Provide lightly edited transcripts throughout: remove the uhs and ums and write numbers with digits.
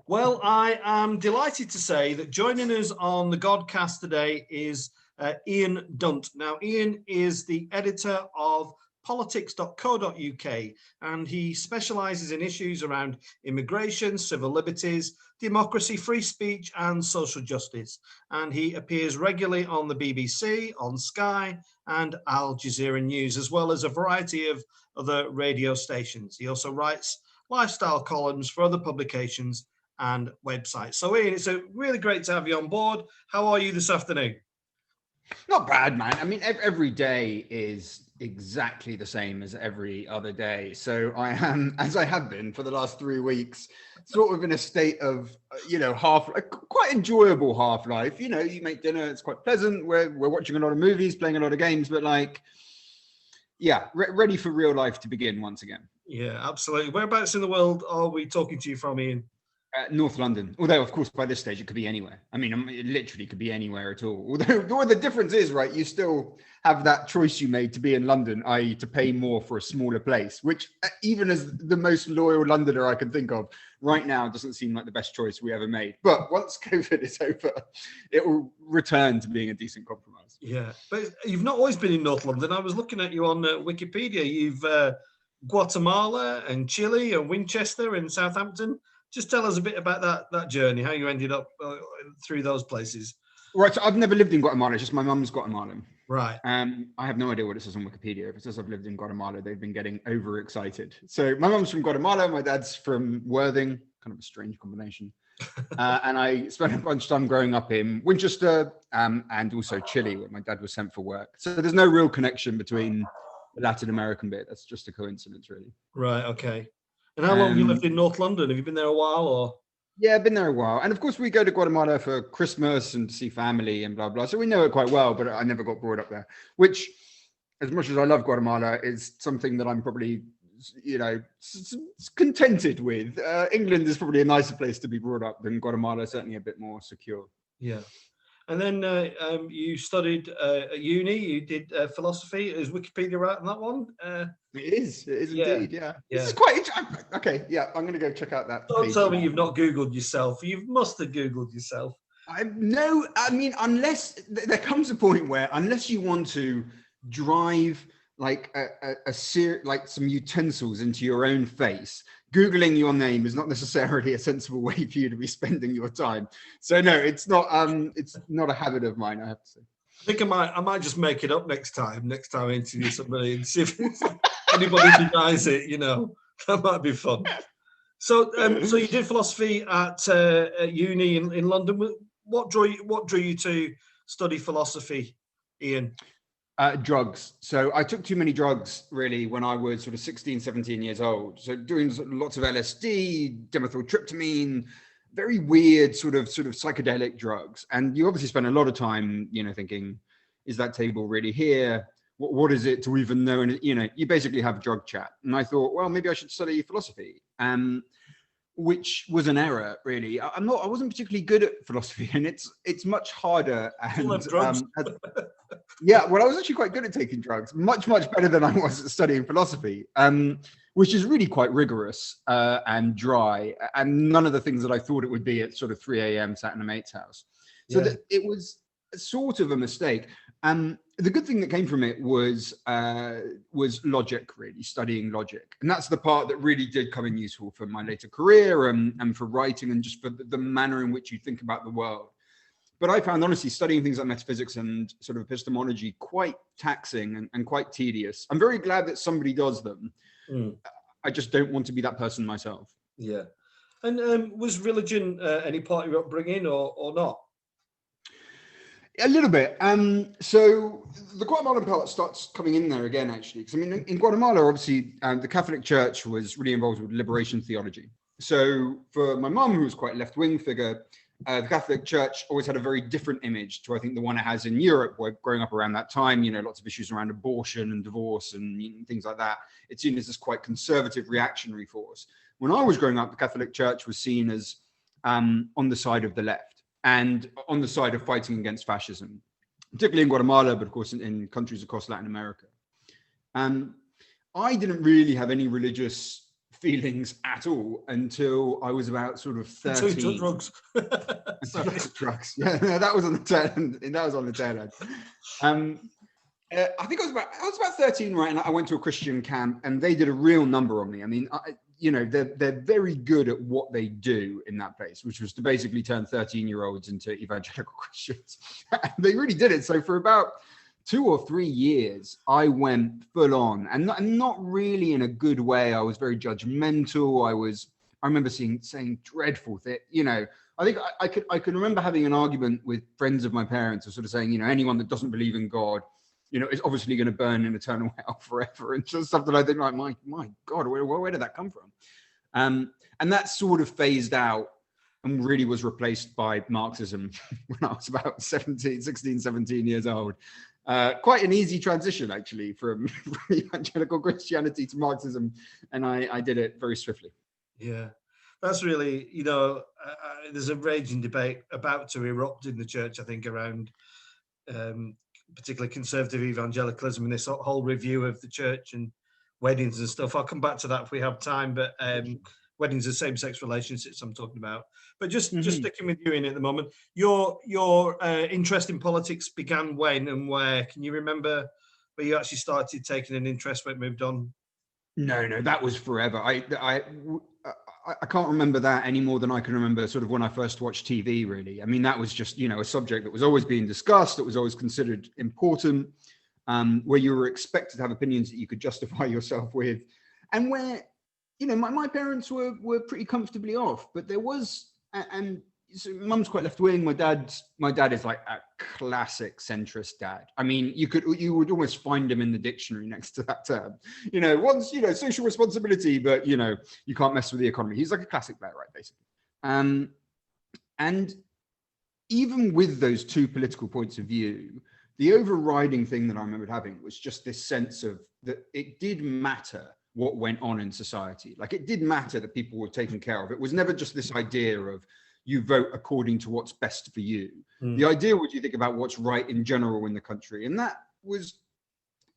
Well, I am delighted to say that joining us on the Godcast today is Ian Dunt. Now, Ian is the editor of politics.co.uk, and he specialises in issues around immigration, civil liberties, democracy, free speech, and social justice. And he appears regularly on the BBC, on Sky, and Al Jazeera News, as well as a variety of other radio stations. He also writes lifestyle columns for other publications and websites. So, Ian, it's really great to have you on board. How are you this afternoon? Not bad, man. I mean, every day is exactly the same as every other day. So I am, as I have been for the last 3 weeks, sort of in a state of, quite enjoyable half life. You know, you make dinner, it's quite pleasant. We're watching a lot of movies, playing a lot of games, but ready for real life to begin once again. Yeah, absolutely. Whereabouts in the world are we talking to you from, Ian? North London, although of course by this stage it could be anywhere. I mean, it literally could be anywhere at all. Although the difference is, right, you still have that choice you made to be in London, i.e. to pay more for a smaller place, which even as the most loyal Londoner I can think of right now doesn't seem like the best choice we ever made. But once COVID is over, it will return to being a decent compromise. Yeah, but you've not always been in North London. I was looking at you on Wikipedia. You've Guatemala and Chile and Winchester and Southampton. Just tell us a bit about that journey, how you ended up through those places. Right, so I've never lived in Guatemala, just my mum's Guatemalan. Right. I have no idea what it says on Wikipedia. If it says I've lived in Guatemala, they've been getting overexcited. So my mum's from Guatemala, my dad's from Worthing, kind of a strange combination. And I spent a bunch of time growing up in Winchester and also Chile, where my dad was sent for work. So there's no real connection between the Latin American bit. That's just a coincidence, really. Right, okay. And how long have you lived in North London? Have you been there a while, or? Yeah, I've been there a while. And of course, we go to Guatemala for Christmas and to see family and blah, blah. So we know it quite well, but I never got brought up there, which, as much as I love Guatemala, is something that I'm probably, contented with. England is probably a nicer place to be brought up than Guatemala, certainly a bit more secure. Yeah. And then you studied at uni, you did philosophy. Is Wikipedia right on that one? It is indeed, yeah. This is quite interesting. Okay, yeah, I'm going to go check out that. Don't tell me you've not Googled yourself. You must have Googled yourself. Unless there comes a point where, unless you want to drive like like some utensils into your own face, Googling your name is not necessarily a sensible way for you to be spending your time. So no, it's not a habit of mine, I have to say. I think I might just make it up next time I interview somebody and see if anybody denies it, that might be fun. So you did philosophy at uni in London. What drew you to study philosophy, Ian? Drugs. So I took too many drugs really when I was sort of 16, 17 years old. So doing lots of LSD, dimethyltryptamine, very weird sort of psychedelic drugs. And you obviously spend a lot of time, thinking, is that table really here? What is it to even know? And, you basically have drug chat. And I thought, well, maybe I should study philosophy. Which was an error, really. I wasn't particularly good at philosophy, and it's much harder. And yeah, well, I was actually quite good at taking drugs, much better than I was at studying philosophy, which is really quite rigorous and dry, and none of the things that I thought it would be at sort of 3 a.m. sat in a mate's house. So it was sort of a mistake. The good thing that came from it was logic, really, studying logic. And that's the part that really did come in useful for my later career and for writing and just for the manner in which you think about the world. But I found, honestly, studying things like metaphysics and sort of epistemology quite taxing and quite tedious. I'm very glad that somebody does them. I just don't want to be that person myself. Yeah. And was religion any part of your upbringing or not? A little bit. So the Guatemalan part starts coming in there again, actually. Because, in Guatemala, obviously, the Catholic Church was really involved with liberation theology. So for my mum, who was quite a left-wing figure, the Catholic Church always had a very different image to, I think, the one it has in Europe, where growing up around that time, lots of issues around abortion and divorce and things like that. It's seen as this quite conservative reactionary force. When I was growing up, the Catholic Church was seen as on the side of the left and on the side of fighting against fascism, particularly in Guatemala, but of course in countries across Latin America. I didn't really have any religious feelings at all until I was about sort of 13. Until you took drugs. Until I took drugs. Yeah, no, that was on the tail end. That was on the tail end. I think I was about 13, right? And I went to a Christian camp, and they did a real number on me. I mean, they're very good at what they do in that place, which was to basically turn 13-year-olds into evangelical Christians. They really did it. So for about 2 or 3 years, I went full on, and not really in a good way. I was very judgmental. I remember saying dreadful things. I think I can remember having an argument with friends of my parents, of sort of saying, anyone that doesn't believe in God, is obviously going to burn in eternal hell forever, and just stuff that I think, like, my God, where did that come from? And that sort of phased out and really was replaced by Marxism when I was about 16, 17 years old. Quite an easy transition, actually, from evangelical Christianity to Marxism, and I did it very swiftly. Yeah, that's really, there's a raging debate about to erupt in the church, I think, around particularly conservative evangelicalism and this whole review of the church and weddings and stuff. I'll come back to that if we have time, but weddings are same-sex relationships I'm talking about. But just sticking with you in at the moment, your interest in politics began when and where? Can you remember where you actually started taking an interest when it moved on? No, that was forever. I can't remember that any more than I can remember sort of when I first watched TV, really. I mean, that was just, a subject that was always being discussed, that was always considered important, where you were expected to have opinions that you could justify yourself with, and where, my parents were pretty comfortably off, but there was, and so mum's quite left-wing. My dad is like a classic centrist dad. I mean, you would almost find him in the dictionary next to that term. One's, social responsibility, but you can't mess with the economy. He's like a classic Blairite, right, basically. And even with those two political points of view, the overriding thing that I remembered having was just this sense of that it did matter what went on in society. Like, it did matter that people were taken care of. It was never just this idea of you vote according to what's best for you. The idea was you think about what's right in general in the country. And that was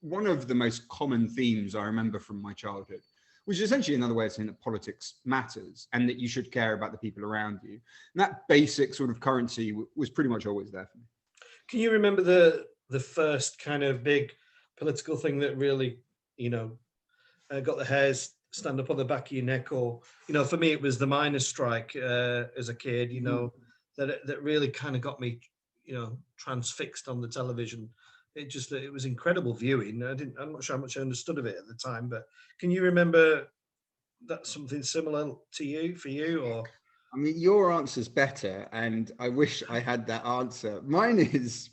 one of the most common themes I remember from my childhood, which is essentially another way of saying that politics matters and that you should care about the people around you. And that basic sort of currency was pretty much always there for me. Can you remember the first kind of big political thing that really, got the hairs stand up on the back of your neck? Or, for me, it was the miners' strike as a kid, that really kind of got me, transfixed on the television. It was incredible viewing. I'm not sure how much I understood of it at the time, but can you remember that something similar for you, or? I mean, your answer's better, and I wish I had that answer. Mine is,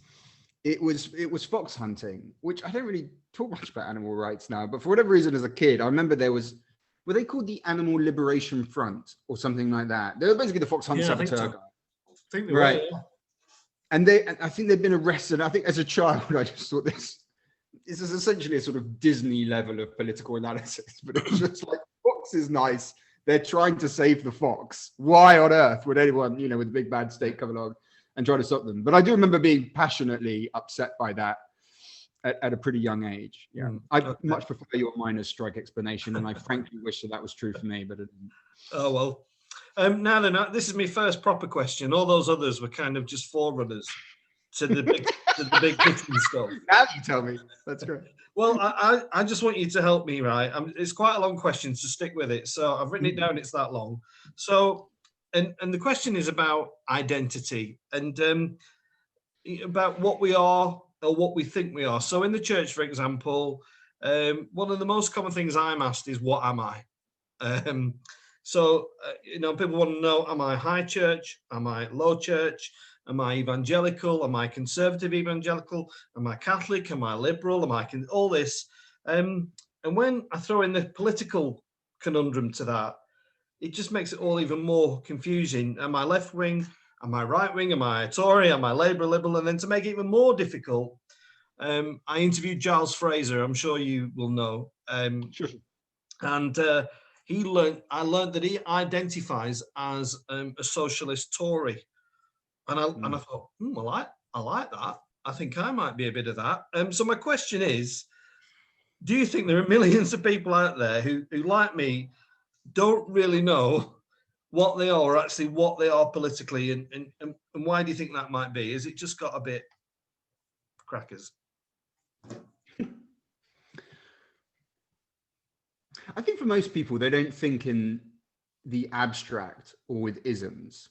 it was fox hunting, which I don't really talk much about animal rights now, but for whatever reason, as a kid, I remember were they called the Animal Liberation Front or something like that? They were basically the fox hunt saboteur guy. I think they were, yeah. And I think they've been arrested. I think as a child, I just thought this is essentially a sort of Disney level of political analysis, but it's just like, fox is nice. They're trying to save the fox. Why on earth would anyone, with a big bad state come along and try to stop them? But I do remember being passionately upset by that at a pretty young age. Yeah, I much prefer your miners' strike explanation, and I frankly wish that was true for me, but it didn't. Oh well. Now then, this is my first proper question. All those others were kind of just forerunners to the big hitting stuff. Now you tell me. That's great. Well, I just want you to help me, right? It's quite a long question, so stick with it. So I've written it down. It's that long. So, and the question is about identity and about what we are or what we think we are. So in the church, for example, one of the most common things I'm asked is, what am I? People want to know, am I high church? Am I low church? Am I evangelical? Am I conservative evangelical? Am I Catholic? Am I liberal? All this? And when I throw in the political conundrum to that, it just makes it all even more confusing. Am I left wing? Am I right wing? Am I a Tory? Am I Labour, Liberal? And then to make it even more difficult, I interviewed Giles Fraser. I'm sure you will know. Sure. And I learned that he identifies as a socialist Tory. And I thought, well, I like that. I think I might be a bit of that. So my question is, do you think there are millions of people out there who like me, don't really know what they are, or actually what they are politically, and why do you think that might be? Is it just got a bit crackers? I think for most people, they don't think in the abstract or with isms,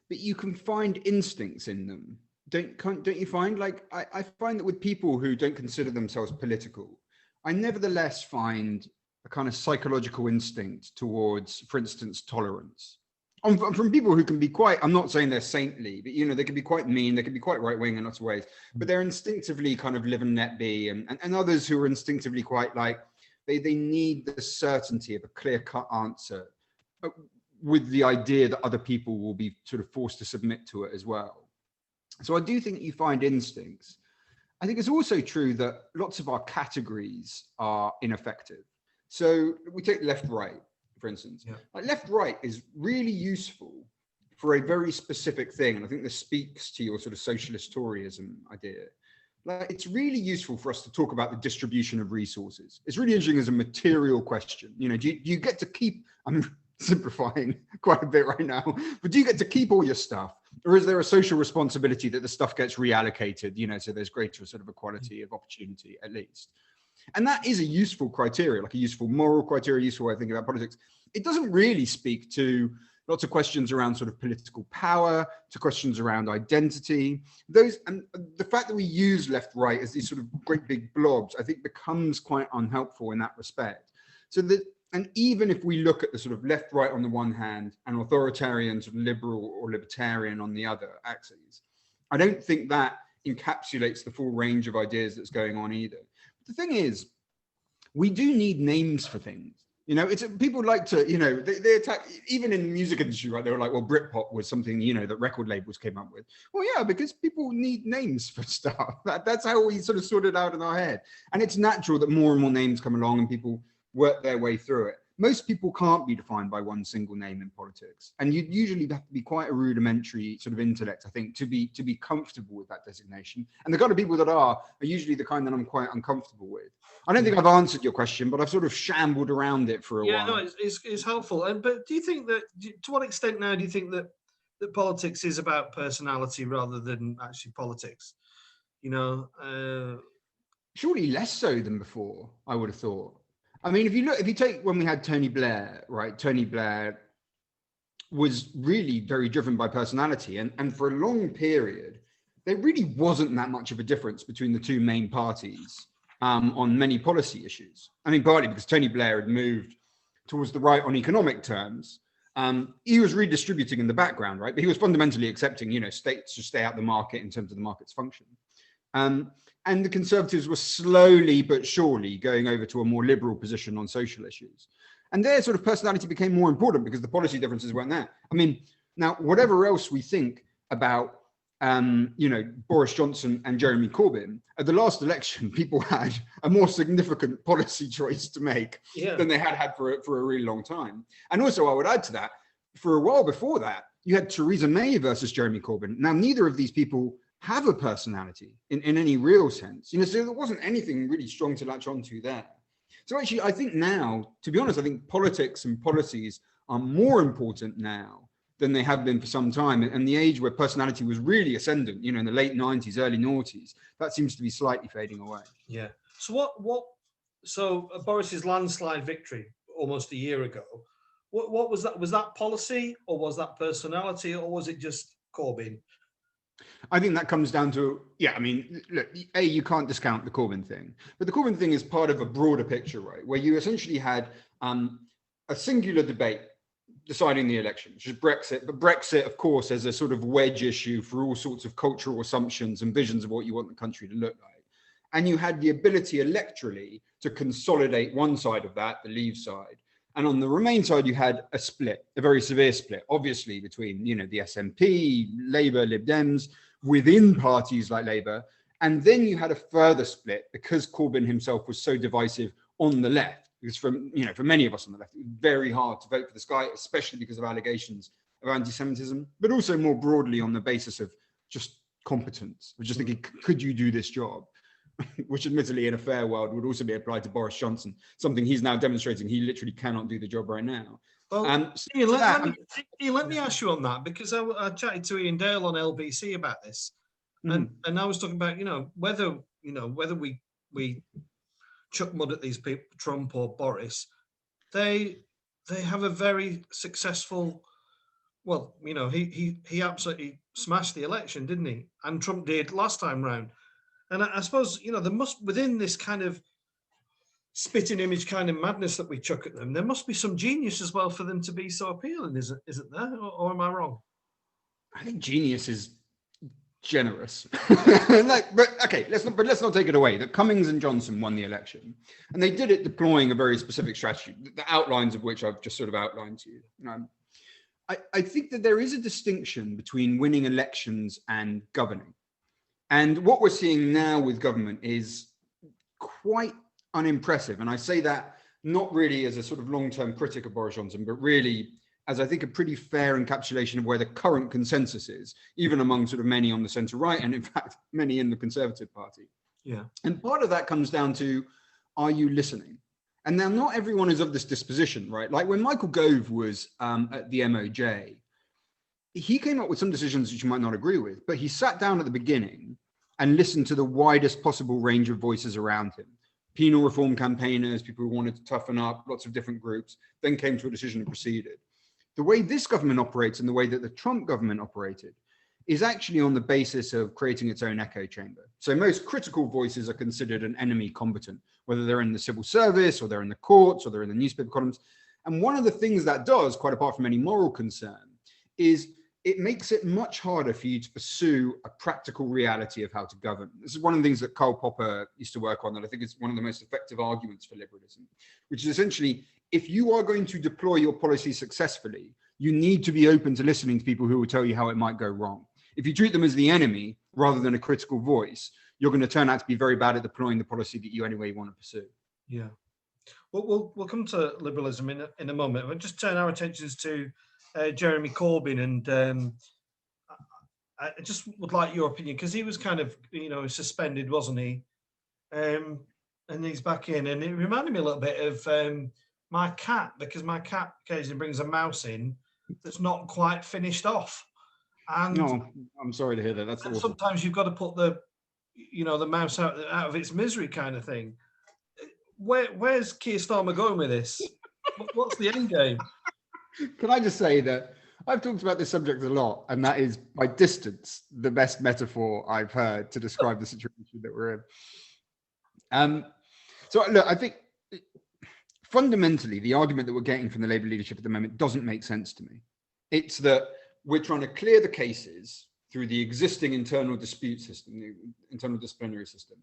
but you can find instincts in them. Don't you find? Like, I find that with people who don't consider themselves political, I nevertheless find a kind of psychological instinct towards, for instance, tolerance. From people who can be quite, I'm not saying they're saintly, but they can be quite mean, they can be quite right-wing in lots of ways, but they're instinctively kind of live and let be, and others who are instinctively quite like, they need the certainty of a clear-cut answer with the idea that other people will be sort of forced to submit to it as well. So I do think that you find instincts. I think it's also true that lots of our categories are ineffective. So we take left-right, for instance. Yeah. Like left-right is really useful for a very specific thing. And I think this speaks to your sort of socialist Toryism idea. Like, it's really useful for us to talk about the distribution of resources. It's really interesting as a material question. Do you get to keep, I'm simplifying quite a bit right now, but do you get to keep all your stuff? Or is there a social responsibility that the stuff gets reallocated, so there's greater sort of equality of opportunity at least? And that is a useful criteria, like a useful moral criteria, useful way of thinking about politics. It doesn't really speak to lots of questions around sort of political power, to questions around identity. Those, and the fact that we use left, right as these sort of great big blobs, I think becomes quite unhelpful in that respect. So that, and even if we look at the sort of left, right on the one hand and authoritarian, sort of liberal or libertarian on the other axes, I don't think that encapsulates the full range of ideas that's going on either. The thing is, we do need names for things. It's people like to, they attack, even in the music industry, right? They were like, well, Britpop was something, that record labels came up with. Well, yeah, because people need names for stuff. That's how we sort of sort it out in our head. And it's natural that more and more names come along and people work their way through it. Most people can't be defined by one single name in politics. And you usually have to be quite a rudimentary sort of intellect, I think, to be comfortable with that designation. And the kind of people that are usually the kind that I'm quite uncomfortable with. I don't think I've answered your question, but I've sort of shambled around it for a while. Yeah, no, it's helpful. But do you think that, to what extent now do you think that politics is about personality rather than actually politics? Surely less so than before, I would have thought. I mean, if you take when we had Tony Blair, right? Tony Blair was really very driven by personality. And for a long period, there really wasn't that much of a difference between the two main parties on many policy issues. I mean, partly because Tony Blair had moved towards the right on economic terms. He was redistributing in the background, right? But he was fundamentally accepting, states should stay out of the market in terms of the market's function. And the Conservatives were slowly but surely going over to a more liberal position on social issues. And their sort of personality became more important because the policy differences weren't there. I mean, now, whatever else we think about, Boris Johnson and Jeremy Corbyn, at the last election, people had a more significant policy choice to make than they had for a really long time. And also, I would add to that, for a while before that, you had Theresa May versus Jeremy Corbyn. Now, neither of these people have a personality in any real sense, so there wasn't anything really strong to latch onto there. So actually, I think now, to be honest, I think politics and policies are more important now than they have been for some time. And the age where personality was really ascendant, in the late 90s, early noughties, that seems to be slightly fading away. Yeah. So so Boris's landslide victory almost a year ago, what was that? Was that policy, or was that personality, or was it just Corbyn? I think that comes down to, I mean, look, you can't discount the Corbyn thing, but the Corbyn thing is part of a broader picture, right? Where you essentially had a singular debate deciding the election, which is Brexit. But Brexit, of course, as a sort of wedge issue for all sorts of cultural assumptions and visions of what you want the country to look like. And you had the ability electorally to consolidate one side of that, the Leave side. And on the Remain side, you had a split, a very severe split, obviously between, the SNP, Labour, Lib Dems, within parties like Labour. And then you had a further split because Corbyn himself was so divisive on the left. Because for many of us on the left, it was very hard to vote for this guy, especially because of allegations of anti-Semitism, but also more broadly on the basis of just competence, of just thinking, could you do this job? which admittedly in a fair world would also be applied to Boris Johnson, something he's now demonstrating he literally cannot do the job right now. Well, Ian, let me ask you on that, because I chatted to Ian Dale on LBC about this, and I was talking about, whether we chuck mud at these people, Trump or Boris, they have a very successful. Well, he absolutely smashed the election, didn't he? And Trump did last time round. And I suppose, there must, within this kind of spitting image kind of madness that we chuck at them, there must be some genius as well for them to be so appealing, isn't there? Or am I wrong? I think genius is generous. Let's not take it away that Cummings and Johnson won the election, and they did it deploying a very specific strategy, the outlines of which I've just sort of outlined to you. I think that there is a distinction between winning elections and governing. And what we're seeing now with government is quite unimpressive. And I say that not really as a sort of long-term critic of Boris Johnson, but really as I think a pretty fair encapsulation of where the current consensus is, even among sort of many on the centre right, and in fact, many in the Conservative Party. Yeah. And part of that comes down to, are you listening? And now not everyone is of this disposition, right? Like when Michael Gove was at the MOJ, he came up with some decisions which you might not agree with, but he sat down at the beginning and listened to the widest possible range of voices around him. Penal reform campaigners, people who wanted to toughen up, lots of different groups, then came to a decision and proceeded. The way this government operates and the way that the Trump government operated is actually on the basis of creating its own echo chamber. So most critical voices are considered an enemy combatant, whether they're in the civil service or they're in the courts or they're in the newspaper columns. And one of the things that does, quite apart from any moral concern, is it makes it much harder for you to pursue a practical reality of how to govern. This is one of the things that Karl Popper used to work on, that I think is one of the most effective arguments for liberalism, which is essentially, if you are going to deploy your policy successfully, you need to be open to listening to people who will tell you how it might go wrong. If you treat them as the enemy rather than a critical voice, you're going to turn out to be very bad at deploying the policy that you anyway want to pursue. Yeah. Well, we'll come to liberalism in a moment. We'll just turn our attentions to Jeremy Corbyn, and I just would like your opinion, because he was kind of, suspended, wasn't he? And he's back in, and it reminded me a little bit of my cat, because my cat occasionally brings a mouse in that's not quite finished off. And no, I'm sorry to hear that. That's awful. Sometimes you've got to put the mouse out of its misery, kind of thing. Where's Keir Starmer going with this? What's the end game? Can I just say that I've talked about this subject a lot, and that is by distance the best metaphor I've heard to describe the situation that we're in. So look, I think fundamentally the argument that we're getting from the Labour leadership at the moment doesn't make sense to me. It's that we're trying to clear the cases through the existing internal dispute system, the internal disciplinary system,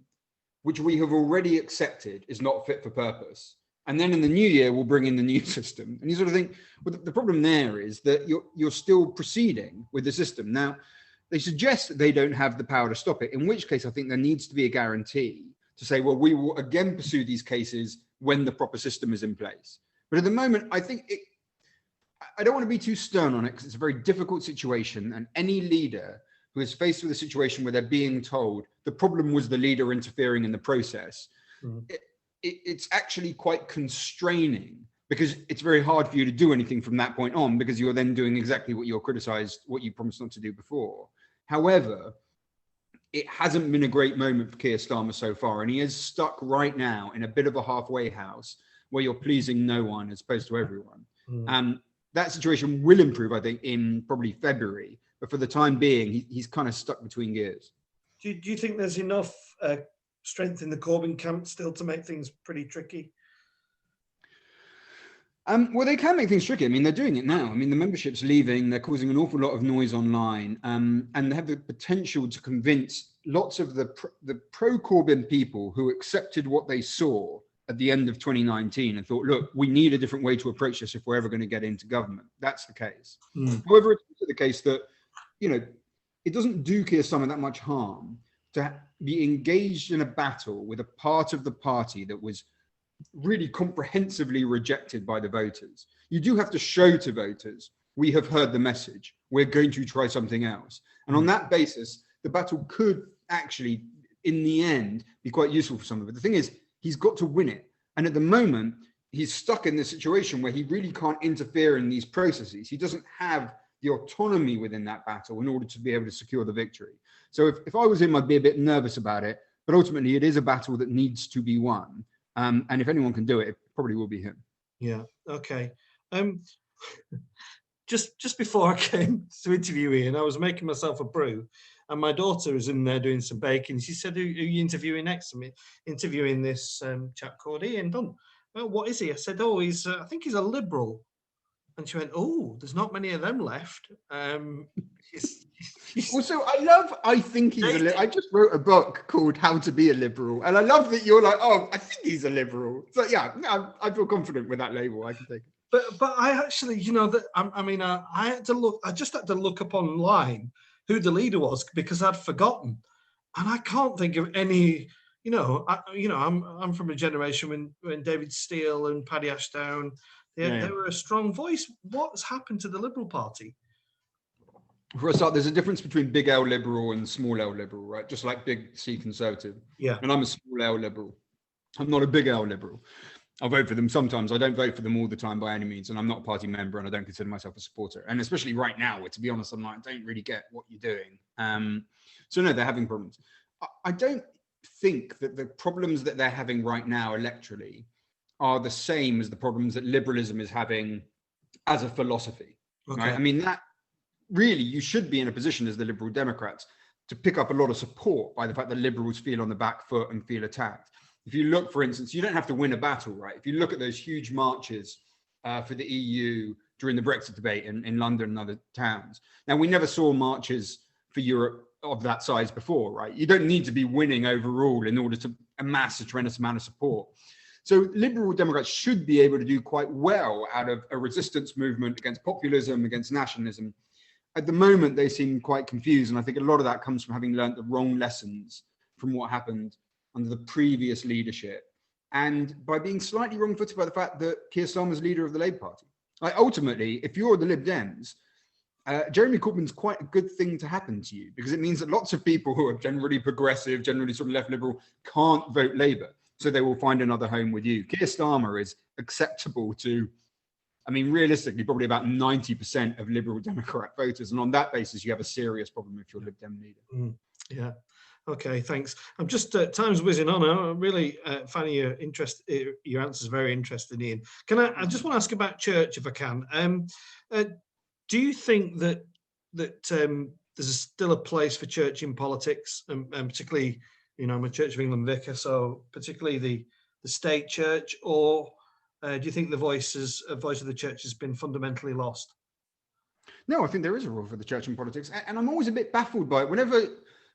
which we have already accepted is not fit for purpose. And then in the new year, we'll bring in the new system. And you sort of think, well, the problem there is that you're still proceeding with the system. Now, they suggest that they don't have the power to stop it, in which case I think there needs to be a guarantee to say, well, we will again pursue these cases when the proper system is in place. But at the moment, I think I don't want to be too stern on it, because it's a very difficult situation. And any leader who is faced with a situation where they're being told the problem was the leader interfering in the process, it's actually quite constraining, because it's very hard for you to do anything from that point on, because you're then doing exactly what you're criticized, what you promised not to do before. However, it hasn't been a great moment for Keir Starmer so far, and he is stuck right now in a bit of a halfway house where you're pleasing no one as opposed to everyone. That situation will improve, I think, in probably February, but for the time being, he's kind of stuck between gears. Do you think there's enough strength in the Corbyn camp still to make things pretty tricky? Well, they can make things tricky. I mean, they're doing it now. I mean, the membership's leaving. They're causing an awful lot of noise online, and they have the potential to convince lots of the pro-Corbyn people who accepted what they saw at the end of 2019 and thought, look, we need a different way to approach this if we're ever going to get into government. That's the case. However, it's also the case that, it doesn't do Keir Starmer that much harm to be engaged in a battle with a part of the party that was really comprehensively rejected by the voters. You do have to show to voters, we have heard the message, we're going to try something else. And on that basis, the battle could actually in the end be quite useful for some of it. The thing is, he's got to win it. And at the moment, he's stuck in this situation where he really can't interfere in these processes. He doesn't have the autonomy within that battle in order to be able to secure the victory. So if I was him, I'd be a bit nervous about it. But ultimately, it is a battle that needs to be won. And if anyone can do it, it probably will be him. Yeah. Okay. Just before I came to interview Ian, I was making myself a brew, and my daughter was in there doing some baking. She said, "Who are you interviewing next?" To me, interviewing this chap called Ian Dunt. Well, what is he? I said, "Oh, he's. I think he's a liberal." And she went, "Oh, there's not many of them left." Also, I think he's I just wrote a book called How to Be a Liberal. And I love that you're like, oh, I think he's a liberal. So yeah, I feel confident with that label. I can take it. But I actually, that I had to look. I just had to look up online who the leader was because I'd forgotten, and I can't think of any. I'm from a generation when David Steele and Paddy Ashdown, they were a strong voice. What's happened to the Liberal Party? For a start, there's a difference between big L liberal and small L liberal, right? Just like big C conservative. Yeah. And I'm a small L liberal. I'm not a big L liberal. I vote for them sometimes. I don't vote for them all the time by any means. And I'm not a party member and I don't consider myself a supporter. And especially right now, where to be honest, I'm like, I don't really get what you're doing. So no, they're having problems. I don't think that the problems that they're having right now electorally are the same as the problems that liberalism is having as a philosophy. Okay. Right? I mean, that really, you should be in a position as the Liberal Democrats to pick up a lot of support by the fact that liberals feel on the back foot and feel attacked. If you look, for instance, you don't have to win a battle, right? If you look at those huge marches for the EU during the Brexit debate in London and other towns. Now, we never saw marches for Europe of that size before, right? You don't need to be winning overall in order to amass a tremendous amount of support. So Liberal Democrats should be able to do quite well out of a resistance movement against populism, against nationalism. At the moment, they seem quite confused. And I think a lot of that comes from having learned the wrong lessons from what happened under the previous leadership. And by being slightly wrong-footed by the fact that Keir Starmer's leader of the Labour Party. Like ultimately, if you're the Lib Dems, Jeremy Corbyn's quite a good thing to happen to you because it means that lots of people who are generally progressive, generally sort of left liberal, can't vote Labour. So they will find another home with you. Keir Starmer is acceptable to, I mean, realistically, probably about 90% of Liberal Democrat voters. And on that basis, you have a serious problem if you're Lib Dem leader. Yeah. Okay, thanks. I'm just time's whizzing on. I'm really finding your answers very interesting, Ian. I just want to ask about church, if I can. Do you think that there's still a place for church in politics, and particularly, I'm a Church of England vicar, so particularly the state church, or do you think the voice of the church has been fundamentally lost? No, I think there is a role for the church in politics, and I'm always a bit baffled by it. Whenever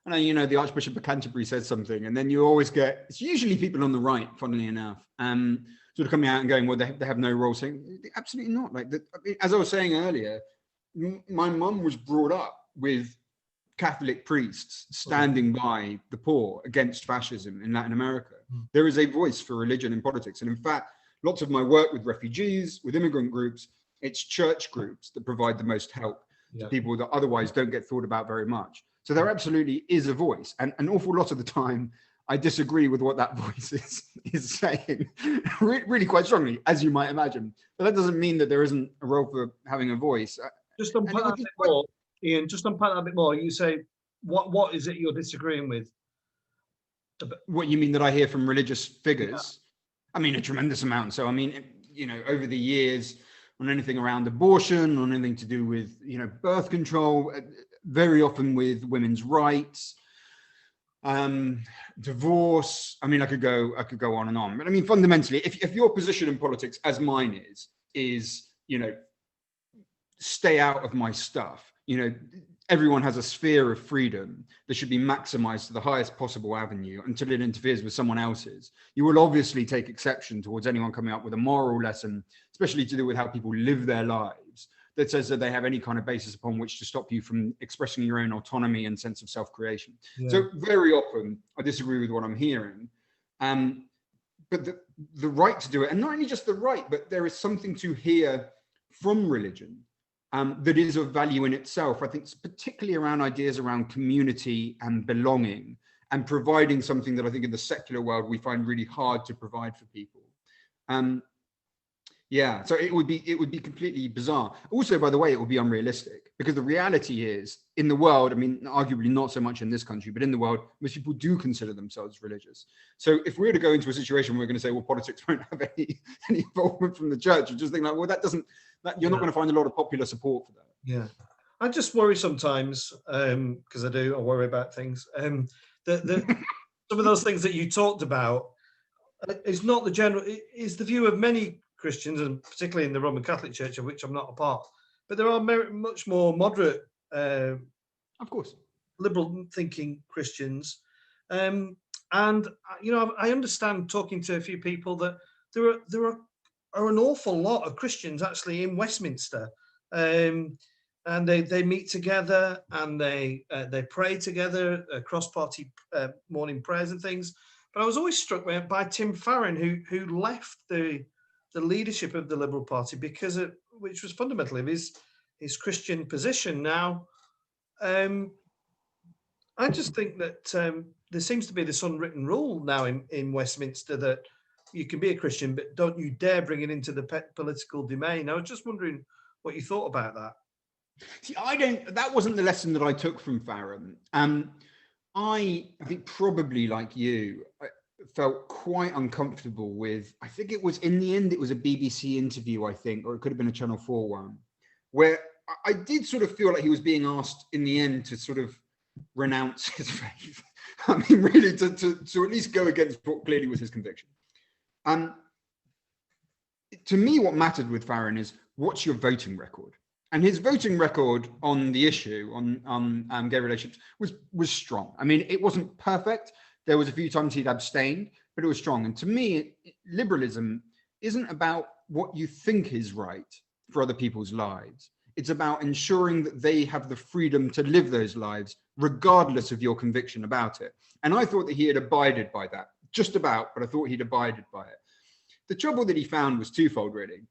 the Archbishop of Canterbury says something, and then you always get, it's usually people on the right, funnily enough, sort of coming out and going, well, they have no role, saying, absolutely not. Like, as I was saying earlier, my mum was brought up with Catholic priests standing by the poor against fascism in Latin America. There is a voice for religion in politics. And in fact, lots of my work with refugees, with immigrant groups, it's church groups that provide the most help to people that otherwise don't get thought about very much. So there absolutely is a voice. And an awful lot of the time, I disagree with what that voice is saying really quite strongly, as you might imagine. But that doesn't mean that there isn't a role for having a voice. Just unpack that a bit more, Ian, just unpack that a bit more. You say, what is it you're disagreeing with? What you mean that I hear from religious figures? Yeah. I mean, a tremendous amount. So, I mean, over the years, on anything around abortion, on anything to do with, birth control, very often with women's rights, divorce. I mean, I could go on and on. But I mean, fundamentally, if your position in politics, as mine is, stay out of my stuff. Everyone has a sphere of freedom that should be maximized to the highest possible avenue until it interferes with someone else's. You will obviously take exception towards anyone coming up with a moral lesson, especially to do with how people live their lives, that says that they have any kind of basis upon which to stop you from expressing your own autonomy and sense of self-creation. Yeah. So very often I disagree with what I'm hearing. But the right to do it, and not only just the right, but there is something to hear from religion that is of value in itself. I think particularly around ideas around community and belonging and providing something that I think in the secular world we find really hard to provide for people. Yeah, so it would be completely bizarre. Also, by the way, it would be unrealistic, because the reality is, in the world, I mean, arguably not so much in this country, but in the world, most people do consider themselves religious. So if we were to go into a situation where we're going to say, well, politics won't have any involvement from the church, you just think like, well, you're not going to find a lot of popular support for that. Yeah, I just worry sometimes, because I worry about things. That some of those things that you talked about is not the general, is the view of many Christians, and particularly in the Roman Catholic Church, of which I'm not a part. But there are much more moderate, of course, liberal thinking Christians, and I understand, talking to a few people, that there are an awful lot of Christians actually in Westminster, and they meet together and they pray together, cross-party morning prayers and things. But I was always struck by Tim Farron, who left the leadership of the Liberal Party because which was fundamentally of his Christian position. Now, I just think that there seems to be this unwritten rule now in Westminster that you can be a Christian, but don't you dare bring it into the political domain. I was just wondering what you thought about that. See, that wasn't the lesson that I took from Farron. I think probably like you, I felt quite uncomfortable with, I think it was, in the end, it was a BBC interview, I think, or it could have been a Channel 4 one, where I did sort of feel like he was being asked in the end to sort of renounce his faith. I mean, really, to at least go against what clearly was his conviction. To me, what mattered with Farron is, what's your voting record? And his voting record on the issue, on gay relationships, was strong. I mean, it wasn't perfect. There was a few times he'd abstained, but it was strong. And to me, liberalism isn't about what you think is right for other people's lives. It's about ensuring that they have the freedom to live those lives, regardless of your conviction about it. And I thought that he had abided by that, just about, but I thought he'd abided by it. The trouble that he found was twofold, really.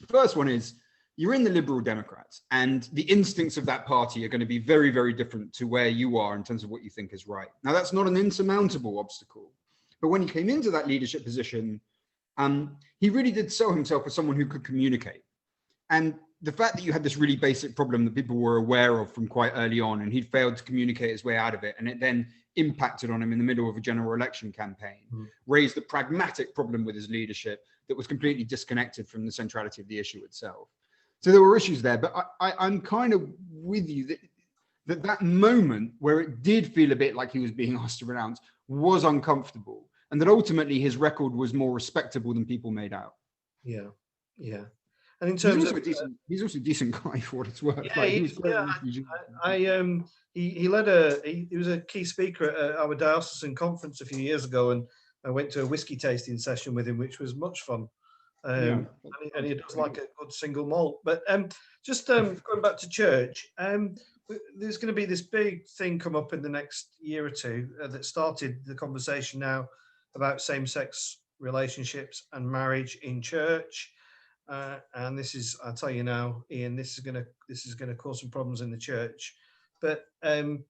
The first one is, you're in the Liberal Democrats, and the instincts of that party are going to be very, very different to where you are in terms of what you think is right. Now, that's not an insurmountable obstacle. But when he came into that leadership position, he really did sell himself as someone who could communicate. And the fact that you had this really basic problem that people were aware of from quite early on, and he'd failed to communicate his way out of it, and it then impacted on him in the middle of a general election campaign, raised the pragmatic problem with his leadership that was completely disconnected from the centrality of the issue itself. So there were issues there, but I'm kind of with you that moment where it did feel a bit like he was being asked to renounce was uncomfortable, and that ultimately his record was more respectable than people made out. Yeah, yeah. And in terms he's also a decent guy for what it's worth. Yeah, he was a key speaker at our diocesan conference a few years ago, and I went to a whiskey tasting session with him, which was much fun. And he does like a good single malt. But just going back to church, there's going to be this big thing come up in the next year or two that started the conversation now about same-sex relationships and marriage in church. And this is, I'll tell you now, Ian, this is going to cause some problems in the church. But I'm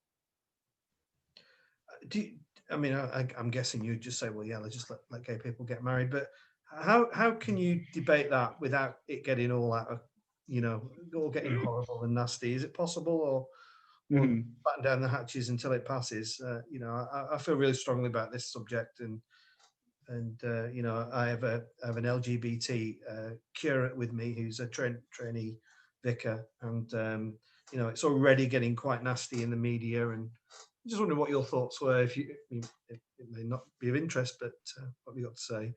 guessing you'd just say, well, yeah, let's just let gay people get married. But how can you debate that without it getting all out of, all getting horrible and nasty? Is it possible, or batten down the hatches until it passes? I feel really strongly about this subject, and I have an LGBT curate with me who's a trainee vicar, and it's already getting quite nasty in the media. And I'm just wondering what your thoughts were. It may not be of interest, but what have you got to say?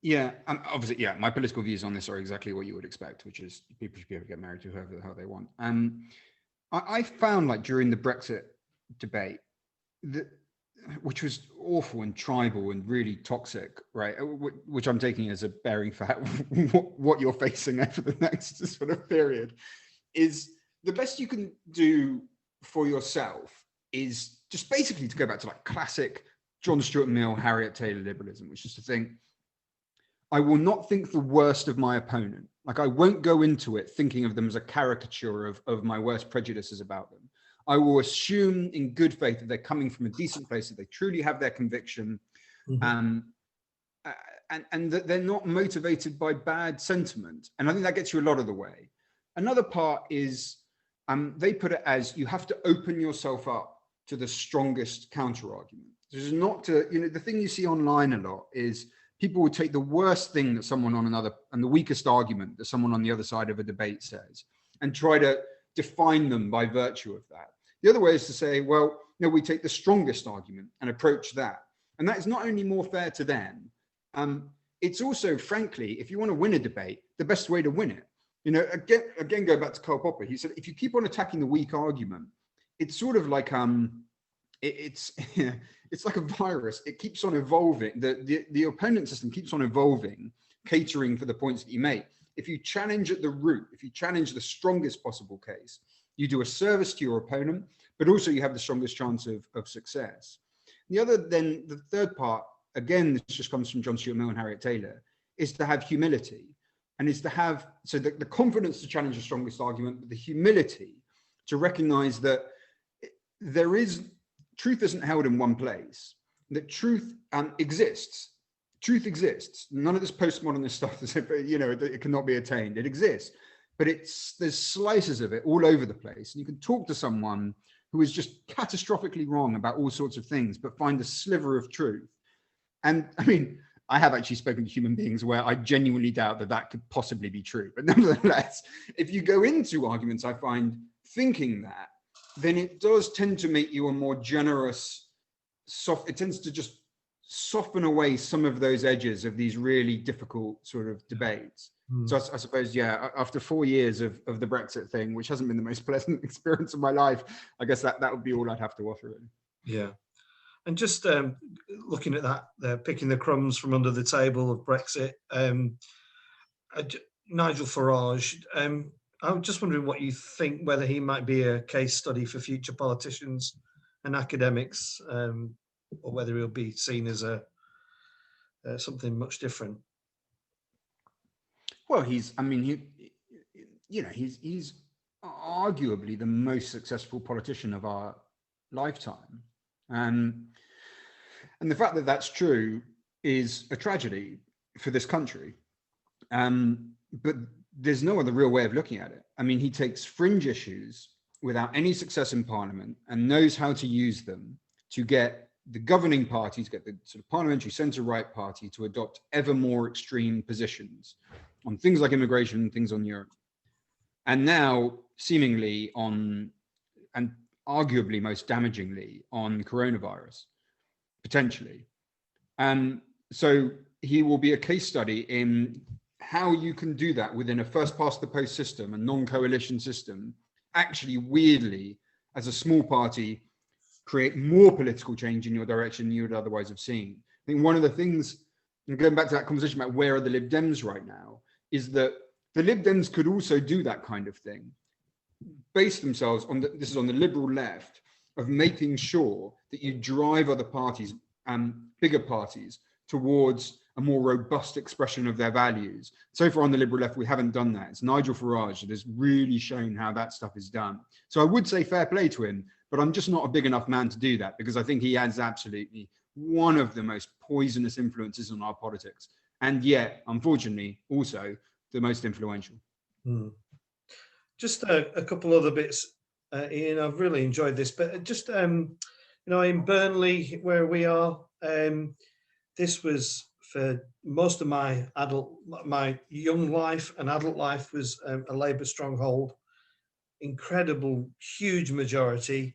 Yeah, obviously, yeah. My political views on this are exactly what you would expect, which is people should be able to get married to whoever the hell they want. I found, like, during the Brexit debate, which was awful and tribal and really toxic, right? Which I'm taking as a bearing for what you're facing over the next sort of period, is the best you can do for yourself is just basically to go back to like classic John Stuart Mill, Harriet Taylor liberalism, which is to think, I will not think the worst of my opponent. Like, I won't go into it thinking of them as a caricature of my worst prejudices about them. I will assume in good faith that they're coming from a decent place, that they truly have their conviction, and that they're not motivated by bad sentiment. And I think that gets you a lot of the way. Another part is they put it as you have to open yourself up to the strongest counter argument. This is not to, the thing you see online a lot is people will take the worst thing that someone on another and the weakest argument that someone on the other side of a debate says and try to define them by virtue of that. The other way is to say, well, we take the strongest argument and approach that. And that is not only more fair to them, it's also, frankly, if you want to win a debate, the best way to win it. Again, go back to Karl Popper. He said, if you keep on attacking the weak argument, it's sort of like it's like a virus. It keeps on evolving. The opponent system keeps on evolving, catering for the points that you make. If you challenge at the root, if you challenge the strongest possible case, you do a service to your opponent, but also you have the strongest chance of success. The third part, again, this just comes from John Stuart Mill and Harriet Taylor, is to have humility. And is to have, so the confidence to challenge the strongest argument, but the humility to recognize that truth isn't held in one place, that truth exists. Truth exists. None of this postmodernist stuff, it cannot be attained. It exists, but there's slices of it all over the place. And you can talk to someone who is just catastrophically wrong about all sorts of things, but find a sliver of truth. And I mean, I have actually spoken to human beings where I genuinely doubt that could possibly be true. But nevertheless, if you go into arguments, I find thinking that, then it does tend to make you a more generous, it tends to just soften away some of those edges of these really difficult sort of debates. So I suppose, after 4 years of the Brexit thing, which hasn't been the most pleasant experience of my life, I guess that would be all I'd have to offer, really. Yeah. And just looking at that, picking the crumbs from under the table of Brexit, Nigel Farage, I'm just wondering what you think, whether he might be a case study for future politicians and academics, or whether he'll be seen as something much different. Well, he's arguably the most successful politician of our lifetime. And the fact that that's true is a tragedy for this country. But there's no other real way of looking at it. I mean, he takes fringe issues without any success in Parliament and knows how to use them to get the governing party, to get the sort of parliamentary centre-right party to adopt ever more extreme positions on things like immigration and things on Europe. And now, seemingly and arguably most damagingly, on coronavirus, potentially. So he will be a case study in how you can do that within a first past the post system, a non-coalition system, actually weirdly, as a small party, create more political change in your direction than you would otherwise have seen. I think one of the things, and going back to that conversation about where are the Lib Dems right now, is that the Lib Dems could also do that kind of thing, base themselves on this is on the liberal left, of making sure that you drive other parties, bigger parties, towards a more robust expression of their values. So far on the liberal left, we haven't done that. It's Nigel Farage that has really shown how that stuff is done. So I would say fair play to him, but I'm just not a big enough man to do that, because I think he has absolutely one of the most poisonous influences on our politics. And yet, unfortunately, also the most influential. Just a couple other bits, Ian. I've really enjoyed this, but just in Burnley, where we are, this was for most of my young life and adult life was a Labour stronghold. Incredible, huge majority.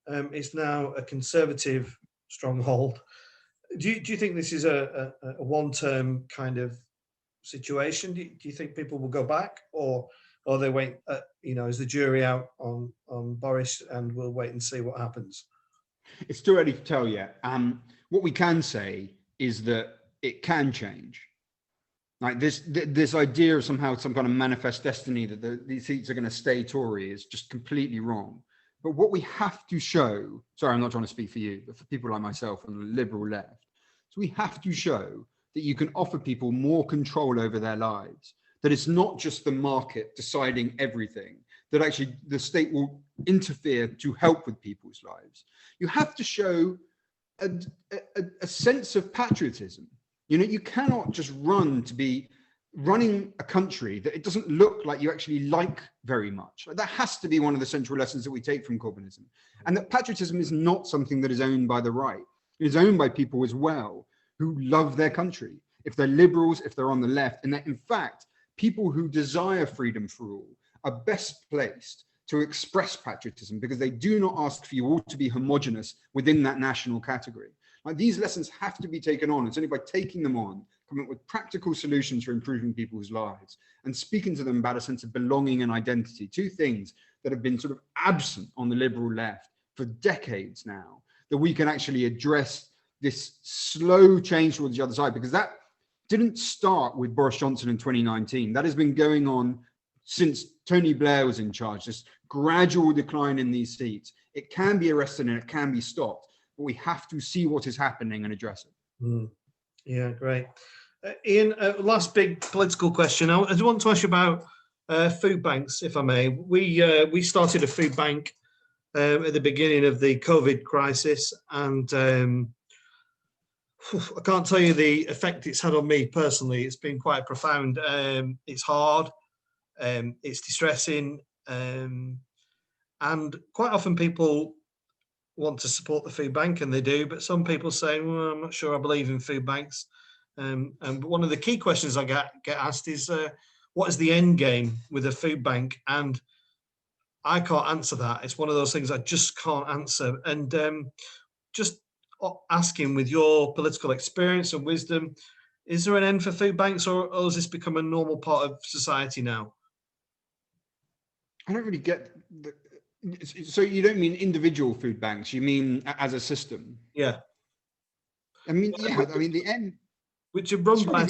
It's now a Conservative stronghold. Do you think this is a one-term kind of situation? Do you think people will go back, or they wait? Is the jury out on Boris, and we'll wait and see what happens? It's too early to tell yet. What we can say is that it can change. Like this idea of somehow some kind of manifest destiny that these seats are going to stay Tory is just completely wrong. But what we have to show, sorry, I'm not trying to speak for you, but for people like myself on the liberal left, so we have to show that you can offer people more control over their lives, that it's not just the market deciding everything, that actually the state will interfere to help with people's lives. You have to show a sense of patriotism. You know, you cannot just run to be running a country that it doesn't look like you actually like very much. Like, that has to be one of the central lessons that we take from Corbynism. And that patriotism is not something that is owned by the right. It is owned by people as well who love their country. If they're liberals, if they're on the left, and that in fact, people who desire freedom for all are best placed to express patriotism because they do not ask for you all to be homogenous within that national category. Like, these lessons have to be taken on. It's only by taking them on, coming up with practical solutions for improving people's lives and speaking to them about a sense of belonging and identity, two things that have been sort of absent on the liberal left for decades now, that we can actually address this slow change towards the other side, because that didn't start with Boris Johnson in 2019. That has been going on since Tony Blair was in charge, this gradual decline in these seats. It can be arrested and it can be stopped, but we have to see what is happening and address it. Yeah, great. Ian, last big political question. I just want to ask you about food banks, if I may. We started a food bank at the beginning of the COVID crisis, and I can't tell you the effect it's had on me personally. It's been quite profound. It's hard. It's distressing, and quite often people want to support the food bank, and they do, but some people say, well, I'm not sure I believe in food banks. And one of the key questions I get asked is, what is the end game with a food bank? And I can't answer that. It's one of those things I just can't answer. And just asking, with your political experience and wisdom, is there an end for food banks, or has this become a normal part of society now? I don't really get so you don't mean individual food banks, you mean as a system? Yeah. I mean, yeah, I mean, the end, which are run by,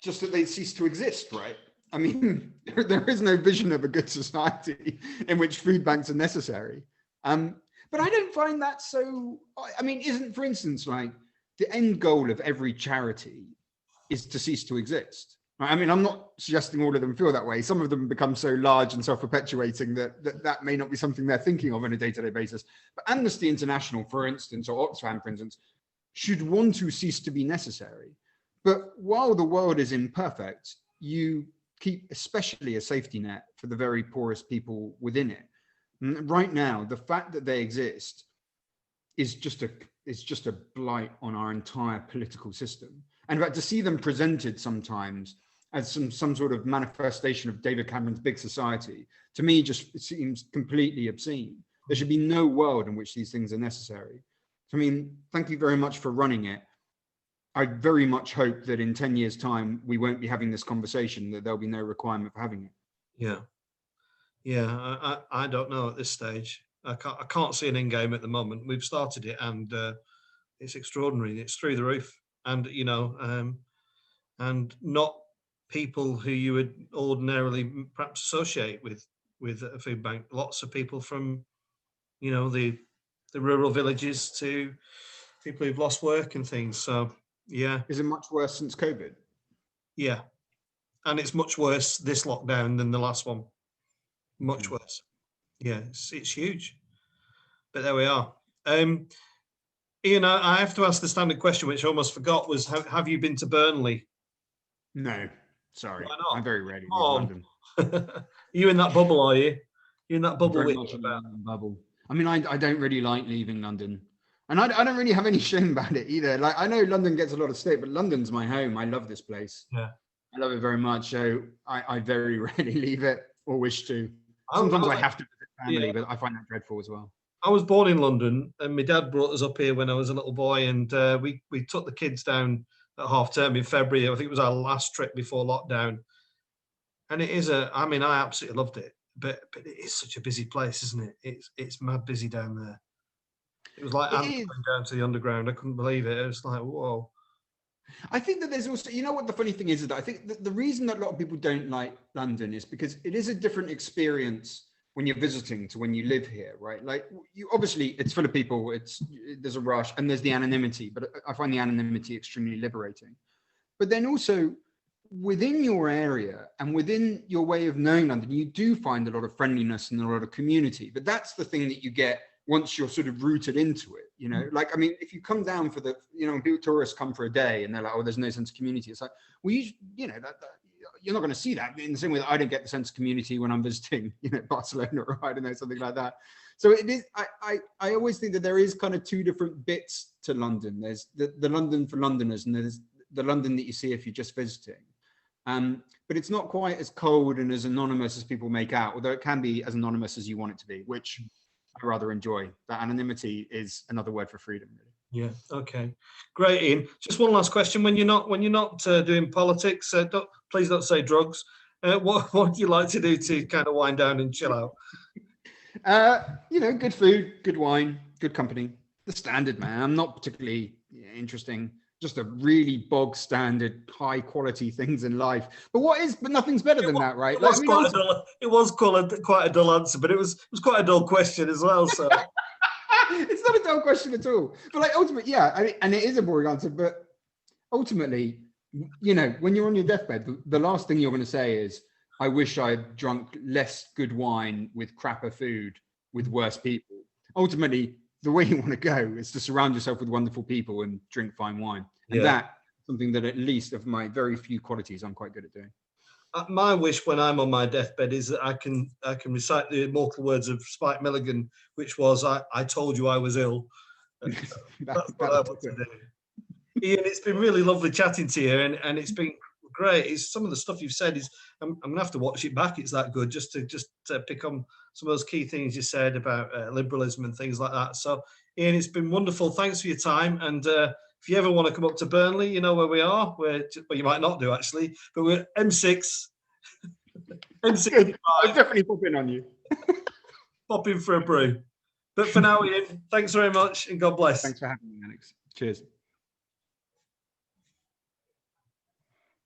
just that they cease to exist, right? I mean, there is no vision of a good society in which food banks are necessary. But I don't find that so, I mean, isn't, for instance, like, the end goal of every charity is to cease to exist? I mean, I'm not suggesting all of them feel that way. Some of them become so large and self-perpetuating that may not be something they're thinking of on a day-to-day basis. But Amnesty International, for instance, or Oxfam, for instance, should want to cease to be necessary. But while the world is imperfect, you keep especially a safety net for the very poorest people within it. Right now, the fact that they exist is just a blight on our entire political system. And in fact, to see them presented sometimes as some sort of manifestation of David Cameron's big society, to me, just seems completely obscene. There should be no world in which these things are necessary. I mean, thank you very much for running it. I very much hope that in 10 years' time, we won't be having this conversation, that there'll be no requirement for having it. Yeah. Yeah, I don't know at this stage. I can't see an end game at the moment. We've started it, and it's extraordinary. It's through the roof. And, you know, and not people who you would ordinarily perhaps associate with a food bank. Lots of people from, you know, the rural villages to people who've lost work and things. So, yeah. Is it much worse since COVID? Yeah. And it's much worse this lockdown than the last one. Much worse. Yeah, it's huge. But there we are. Ian, I have to ask the standard question, which I almost forgot, was have you been to Burnley? No, sorry. Why not? I very rarely leave London. Are you in that bubble, are you? You're in that bubble Very with much in about. the bubble. I mean, I don't really like leaving London. And I don't really have any shame about it either. Like, I know London gets a lot of stick, but London's my home. I love this place. Yeah. I love it very much. So I very rarely leave it or wish to. Sometimes I have to visit family, but I find that dreadful as well. I was born in London, and my dad brought us up here when I was a little boy, and we took the kids down at half term in February. I think it was our last trip before lockdown. And it is I mean, I absolutely loved it, but it is such a busy place, isn't it? It's mad busy down there. It was like going down to the underground. I couldn't believe it. It was like, whoa. I think that there's also, you know what the funny thing is that I think that the reason that a lot of people don't like London is because it is a different experience when you're visiting to when you live here, right? Like, you obviously, it's full of people, there's a rush, and there's the anonymity, but I find the anonymity extremely liberating. But then also, within your area and within your way of knowing London, you do find a lot of friendliness and a lot of community. But that's the thing that you get once you're sort of rooted into it, you know. Like, I mean, if you come down for the, you know, when people, tourists come for a day and they're like, oh, there's no sense of community. It's like, well, you know, that you're not going to see that in the same way that I don't get the sense of community when I'm visiting, you know, Barcelona or I don't know, something like that. So it is, I always think that there is kind of two different bits to London. There's the London for Londoners, and there's the London that you see if you're just visiting. But it's not quite as cold and as anonymous as people make out, although it can be as anonymous as you want it to be, which I rather enjoy. That anonymity is another word for freedom, really. Yeah. Okay. Great, Ian. Just one last question: when you're not doing politics, please don't say drugs. What do you like to do to kind of wind down and chill out? You know, good food, good wine, good company. The standard, man. I'm not particularly interesting. Just a really bog standard, high quality things in life. But nothing's better than that, right? It was quite a dull answer, but it was quite a dull question as well. So it's not a dull question at all. But like ultimately, yeah, I mean, and it is a boring answer, but ultimately, you know, when you're on your deathbed, the last thing you're going to say is, I wish I'd drunk less good wine with crapper food with worse people. Ultimately, the way you want to go is to surround yourself with wonderful people and drink fine wine. And that's something that, at least of my very few qualities, I'm quite good at doing. My wish when I'm on my deathbed is that I can recite the immortal words of Spike Milligan, which was, I told you I was ill. That's what I want to do. Ian, it's been really lovely chatting to you, and it's been great. It's some of the stuff you've said is, I'm gonna have to watch it back. It's that good, just to pick on some of those key things you said about liberalism and things like that. So, Ian, it's been wonderful. Thanks for your time. And if you ever want to come up to Burnley, you know where we are. Well, you might not do actually, but we're M6. M6. I'll definitely pop in on you. Pop in for a brew. But for now, Ian, thanks very much, and God bless. Thanks for having me, Alex. Cheers.